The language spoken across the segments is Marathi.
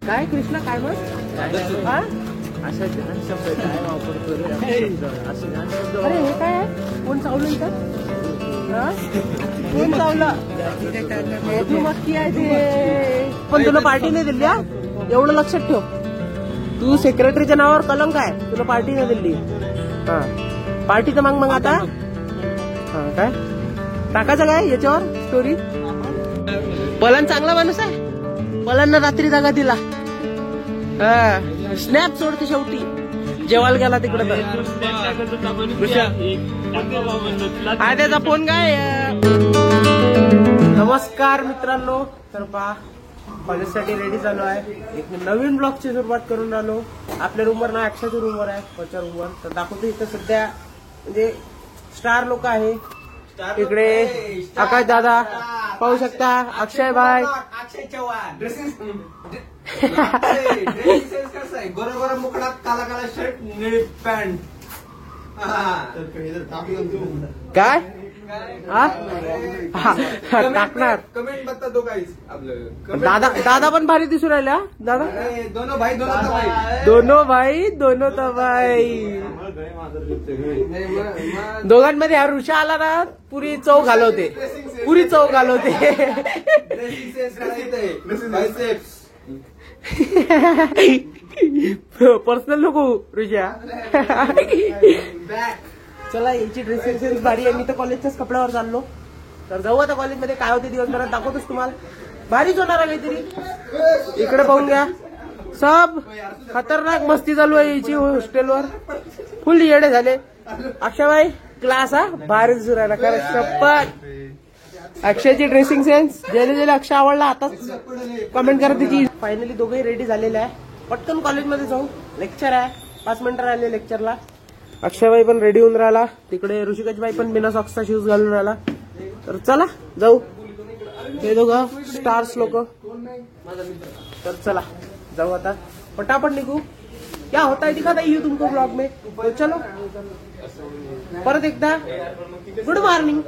काय कृष्णा काय मग हा अशा घाण शब्द काय वापरतो रे असे घाण शब्द. अरे हे काय आहे कोण चावलं इथं कोण चावलं मधुमक्खी आहे ते. पण तुला पार्टी नाही दिली हा एवढं लक्षात ठेव. तू सेक्रेटरीच्या नावावर कलंक आहे तुला पार्टी नाही दिली. हा पार्टी तर मग आता हा काय टाकायचं काय याच्यावर स्टोरी. पलन चांगला माणूस आहे. पलांना रात्री जागा दिला. हा स्नॅप सोडते शेवटी जेवायला गेला तिकडे. तर त्याचा फोन काय. नमस्कार मित्रांनो. तर पहा कॉलेजसाठी रेडी झालो आहे. एक नवीन ब्लॉगची सुरुवात करून राहिलो. आपल्या रूमवर ना अक्षयच्या रूमवर आहे वरच्या रूमवर. तर दाखवतो इथं सध्या म्हणजे स्टार लोक आहे. इकडे आकाश दादा पाहू शकता. अक्षय भाई अक्षय चव्हाण गोरा मुकडात काला काला शर्ट निळी पॅन्ट. काय टाकणार कमेंट बघता तो काहीच आपलं. दादा दादा पण भारी दिसून राहिला. दादा दोनो भाई दोनो तबाई. दोनो भाई दोनो तबाई. दोघांमध्ये हा ऋषा आला ना पुरी चव घालवते. पुरी चव घालवते. पर्सनल नको ऋषा. चला याची ड्रेसिंग सेन्स भारी आहे. मी तर कॉलेजच्याच कपड्यावर चाललो. तर जाऊ आता कॉलेजमध्ये काय होते दिवसभरात दाखवतोच तुम्हाला. भारीच होणार आहे काहीतरी. इकडे पाहून घ्या सब खतरनाक मस्ती चालू आहे याची हॉस्टेलवर. फुल येडे झाले. अक्षयभाई क्लास हा भारी सुरायला खरं शपथ. अक्षयची ड्रेसिंग सेन्स ज्याला अक्षय आवडला आता कमेंट करा तिची. फायनली दोघेही रेडी झालेले आहे. पटकन कॉलेजमध्ये जाऊ. लेक्चर आहे 5 मिनिटं राहिले लेक्चरला. अक्षयभाई पण रेडी होऊन राहिला. तिकडे ऋषिकेशभाई पण बिना सॉक्सचा शूज घालून राहिला. तर चला जाऊ. हे दोघं स्टार्स लोक. तर चला जाऊ आता फटाफट निघू. क्या होता है दिखाता ही तुमको ब्लॉग में. तो चलो परत एकदा गुड मॉर्निंग.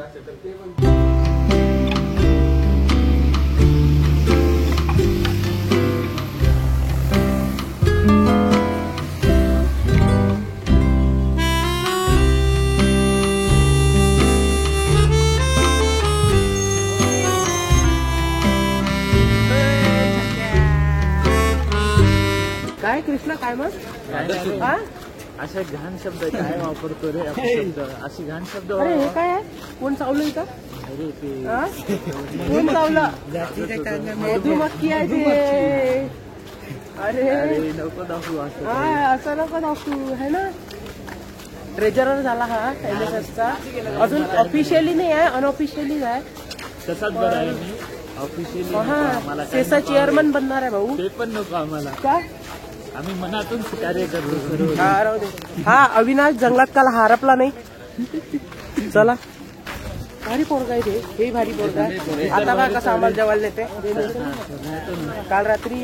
काय कृष्णा काय मग हा अशा घाण शब्द काय वापरतो रे शब्द अशी घाण शब्द. अरे हे काय आहे कोण चावलं इथं अरे ते कोण चावलं मधुमक्खी आहे ते. अरे नको दाखवू असं. हा असं नको दाखवू है ना. ट्रेजरर झाला हा एनएसएसचा. अजून ऑफिशियली नाही आहे अनऑफिशियली आहे. तसाच बरं आहे मी ऑफिशियली. हा सेसा चेअरमन बनणार आहे भाऊ. ते पण नको आम्हाला. काय आम्ही मनातून कार्य करतो. हा राहू दे. हा अविनाश जंगलात काल हरपला नाही. चला भारी पोरगा आहे ते. हे भारी पोरगा आहे. आता बा कसा आम्हाला जेवायला नेते. काल रात्री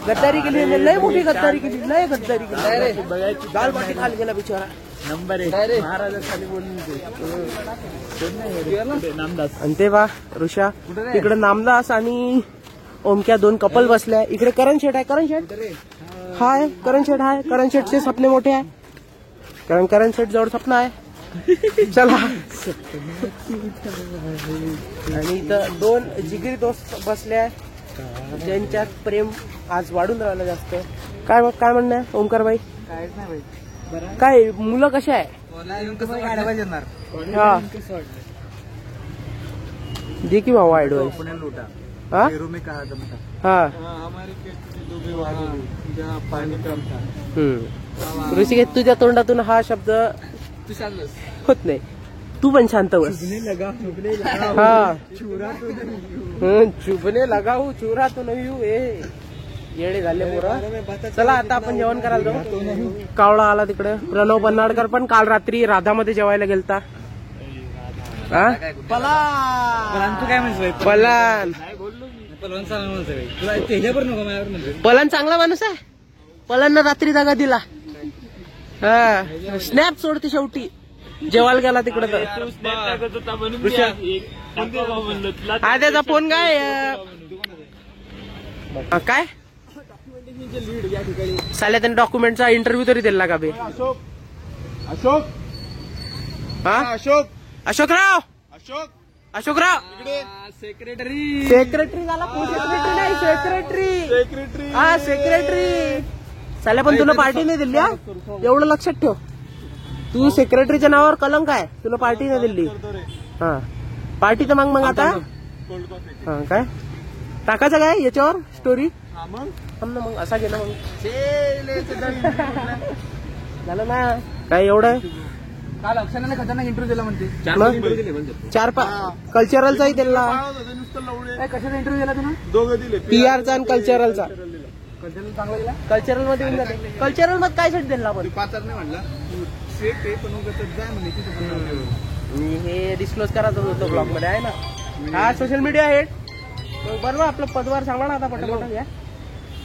गद्दारी केली. लय मोठी गद्दारी केली. लय गद्दारी केली. बघायची दाल बाटी खाली गेला बिचारा. नंबर 1 महाराजा खाली बोलून नामदास. आणि ते बा ऋषा इकडे नामदास आणि ओमक्या 2 कपल बसल्या. इकडे करण शेठ आहे. करण शेठ हाय. करण शेठ हाय. करण शेठचे सपने मोठे आहे. कारण करण शेठ जवळ स्वप्न आहे. चला आणि इथं 2 जिगरी दोस्त बसले आहे ज्यांच्यात प्रेम आज वाढून राहिलं जास्त. काय मग काय म्हणणं आहे ओमकार भाई. काय मुलं कशा आहे. हा दे की भाऊ ऍडवाइस. हाँ में कहा था हाँ हमारे पानी कम था. ऋषिकेश तुझ्या तोंडातून हा शब्द होत नाही. तू पण शांत बस. हा चुभने लगाऊ चुरा तो नाही येऊ. येडे झाले पोरं. चला आता आपण जेवण करायला जाऊ. कावळा आला तिकडे. प्रणव बन्नाडकर पण काल रात्री राधामध्ये जेवायला गेलता. पलान तू काय म्हणतो. पलान पलान चांगला माणूस आहे. पलांना रात्री जागा दिला. हा स्नॅप सोडते शेवटी जेवायला गेला तिकडे. हा त्याचा फोन काय काय लीड या ठिकाणी. साल्या त्याने डॉक्युमेंटचा इंटरव्ह्यू तरी दिला का बे? अशोक अशोक हा अशोक अशोकराव अशोक अशोकराव सेक्रेटरी सेक्रेटरी झाला. सेक्रेटरी नाही सेक्रेटरी. हा सेक्रेटरी. साल्या पण तुला पार्टी नाही दिली हा? एवढं लक्षात ठेव. तू सेक्रेटरीच्या नावावर कलंक आहे. तुला पार्टी नाही दिली. हा पार्टी तर मग आता हा काय टाकायचं काय याच्यावर स्टोरी? मग असा गेला मग झालं ना काय एवढं. काल अक्षराने खतरनाक इंटरव्ह्यू दिला म्हणते. चार कल्चरलचाही दिला. कशाचा इंटरव्ह्यू दिला तुम्ही? दोघं दिले. PR चा आणि कल्चरलचा. चांगला दिला. कल्चरल मध्ये येऊन जाते. कल्चरल मध्ये काय साठी दिला आपण? पाचार नाही म्हणला सेट आहे पण जाय म्हणे तिथे. मी हे डिस्क्लोज करायचं होतं ब्लॉग मध्ये आहे ना. हा सोशल मीडिया हेड बरोबर. आपलं पदवार सांभाळा आता पटापट घ्या.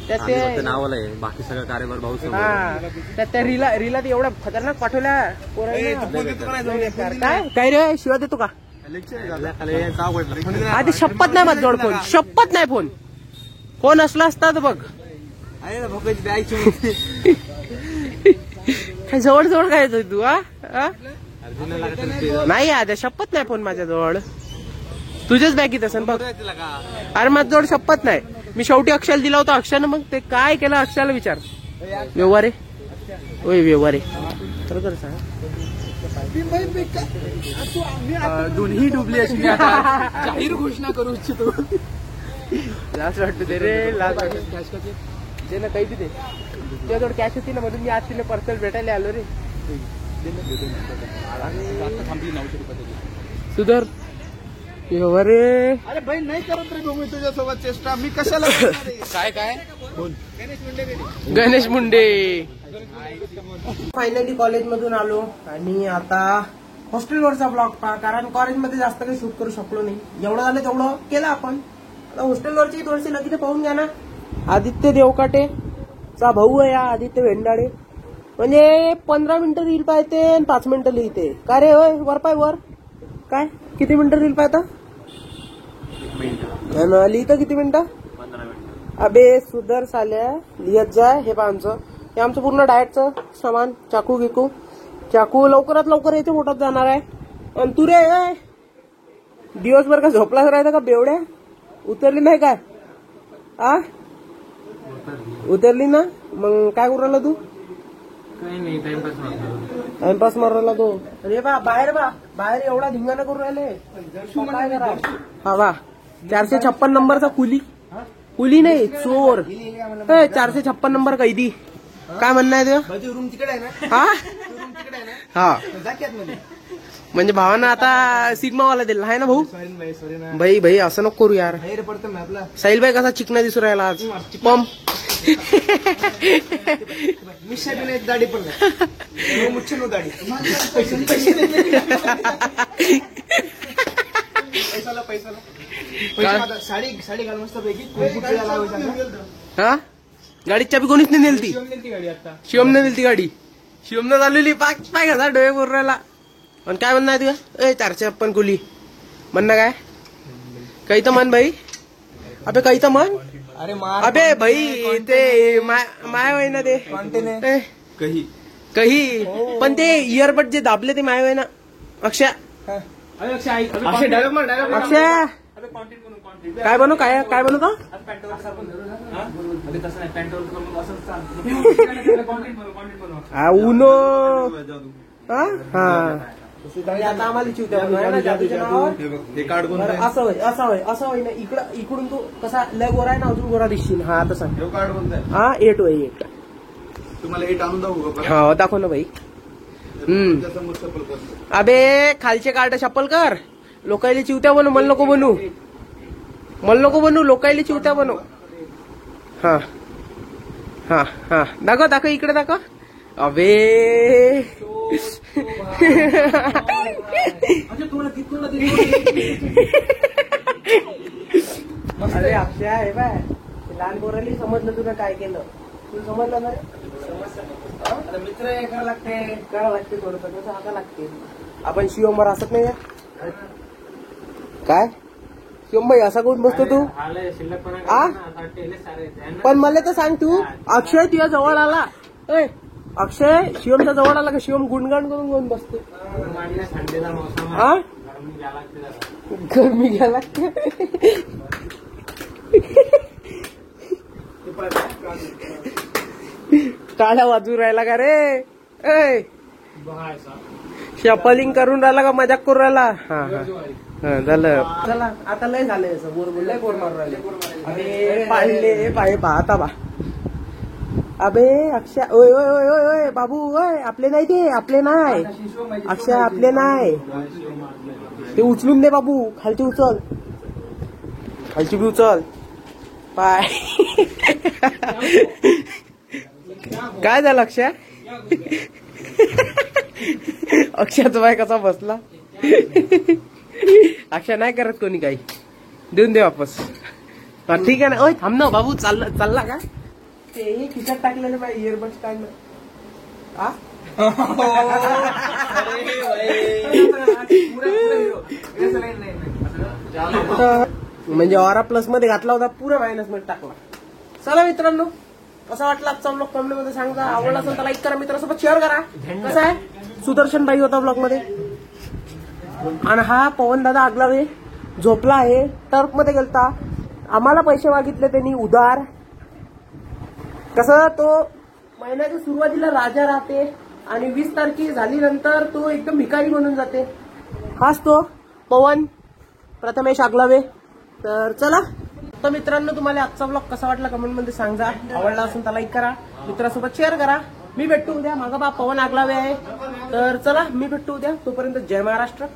त्यात ते नावाला आहे बाकी सगळं कार्यभार भाऊ. हा त्यात त्या रीला एवढ्या खतरनाक पाठवल्या पोरांना. काय रे शिवा देतो का? आधी शपथ नाही माझ जोड फोन. शपथ नाही फोन. फोन असला असता तर बघ काय जवळ जवळ काय येतोय तू? हा नाही आद्या शपथ नाही फोन माझ्याजवळ. तुझ्याच बॅगीत असेल बघ. अरे माझ्याजवळ शपथ नाही. मी शेवटी अक्षयला दिला होता. अक्षयनं मग ते काय केलं अक्षयला विचार. व्यवहार आहे होय व्यवहार आहे खरं सांग. दोन्ही डुबली अशी जाहीर घोषणा करू इच्छितो. लाच वाटतं ते रे. लाच वाटत ते ना काही दे. तुझ्याजवळ कॅश होती ना म्हणून मी आज तिला पर्सनल भेटायला आलो रे. सुधर रे. अरे बहीण नाही करत रे मी तुझ्यासोबत चेष्टा. मी कशाला काय गणेश मुंडे. फायनली कॉलेजमधून आलो आणि आता हॉस्टेलवरचा ब्लॉग पहा. कारण कॉलेजमध्ये जास्त काही शूट करू शकलो नाही. एवढं झालं तेवढं केलं आपण. आता हॉस्टेलवरची थोडीशी लगेच पाहून घ्या ना. आदित्य देवकाटे चा भाऊ आहे या आदित्य भेंडाळे. म्हणजे 15 मिनिटं रील पाहते आणि 5 मिनिटं लिहिते. काय रे होय वर पाय वर काय किती मिनिटं रील पाहता? लिहितं किती मिनिटं? अबे सुधर साल्या लिहत जाय. हे पहा आमचं हे आमचं पूर्ण डाएटचं सामान. चाकू गिकू चाकू लवकरात लवकर याच्या पोटात जाणार आहे. आणि तू रे दिवसभर का झोपलाच राहायचं का बेवड्या? उतरली नाही काय? आ उतरली ना मग काय करू राहिला तू? टाइमपास मारू राहिला तो. अरे बा बाहेर एवढा धिंगाणा करू राहिले. काय करा? हा वा 456 नंबरचा कुली नाही चोर. 456 नंबर कैदी. काय म्हणणं आहे तुझं? रूम तिकडे आहे ना. हा रूम तिकडे आहे ना. हा जाक्यात मध्ये. म्हणजे भावानं आता सिग्मावाला दिला आहे ना भाऊ. सॉरी ना भाई असं नको करू यार. बाहेर पडतो मी आपला. साहिल भाई कसा चिकना दिसू राहिला आज. पंप मिशा बी नाही दाढी पण नाही. मुच्छे नो दाढी. पैसा साडी घाल मस्त पैकी. हा गाडीची चाबी कोणीच नाही नेलती. गाडी आता शिवमने नेलती गाडी. शिवमने चाललेली पाय घासा डोळे करून राहिला. पण काय म्हणणं आहे तुझं? 456 कुली म्हणणं काय? काही तर म्हण भाई. अबे काही तर म्हण. अरे मार. अबे भाई ते माय वय ना ते काही पण ते इयरबड जे दाबले ते माय वय ना. अक्षय काय बनू काय बनू का? उनो हा आता आम्हाला चिवत्या असं होय ना. इकडून तू कसा लय गोरा आहे ना अजून गोरा दिसशील. हा तसा हा 8 वय 8. तुम्हाला 8 आणून दाखवू का? हा दाखव ना भाई. अबे खालचे कार्ड शपल कर. लोकायला चिवत्या बनू. मला नको बनू लोकायला चिवत्या बनू. हा हा हा दाखव इकडे दाखव. अबे अरे अक्षय आहे बाय. लहान पोराली समजलं तुला काय केलं. तू समजलं ना रे. मित्र करावं लागते थोडंसं कसं हाका लागते. आपण शिवमवर असत नाही काय शिवम भाई असा कोण बसतो तू आ पण मला तर सांग तू अक्षय तुझ्या जवळ आला ए अक्षय शिवमच्या जवळ आला का शिवम गुणगाण करून कोण बसतो हा गरमी घ्या लागते टाळ्या वाजू राहिला का रे ए शपलिंग करून राहिला का मजाक करून राहिला हा हा झालं चला आता लय झालंय असं बोर बोल लय बोर मारून राहिले अरे पाहिले पाहे पाहता बा अबे अक्षय ओय ओय ओय ओय ओय बाबू ओय आपले नाही ते आपले नाही अक्षय आपले नाही ते उचलून दे बाबू खालची उचल खालची बी उचल पाय काय झालं अक्षय अक्षयाचा बाय कसा बसला अक्षय नाही करत कोणी काही देऊन दे वापस ठीक आहे ना ओय थांब ना बाबू चालला का ते खिशात टाकलेलं पाहिजे इयरबड्स काढणं म्हणजे ऑरा प्लस मध्ये घातला होता पुरा मायनस मध्ये टाकला चला मित्रांनो कसा वाटला आजचा ब्लॉग कमेंट मध्ये सांगा आवडला असेल तर लाईक करा मित्रांसोबत शेअर करा कसं आहे सुदर्शन बाई होता ब्लॉग मध्ये आणि हा पवन दादा आगलावे झोपला आहे टर्क मध्ये गेलता आम्हाला पैसे मागितले त्यांनी उधार कसं तो महिन्याच्या सुरुवातीला राजा राहते आणि 20 तारखे झाल्यानंतर तो एकदम भिकारी बनून जाते हाच तो पवन प्रथमेश आगलावे तर चला तर मित्रांनो तुम्हाला आजचा ब्लॉग कसा वाटला कमेंट मध्ये सांगा आवडला असेल तर लाईक करा मित्रांसोबत शेअर करा मी भेटतो उद्या माझा बाप पवन आगलावे आहे तर चला मी भेटतो उद्या तोपर्यंत जय महाराष्ट्र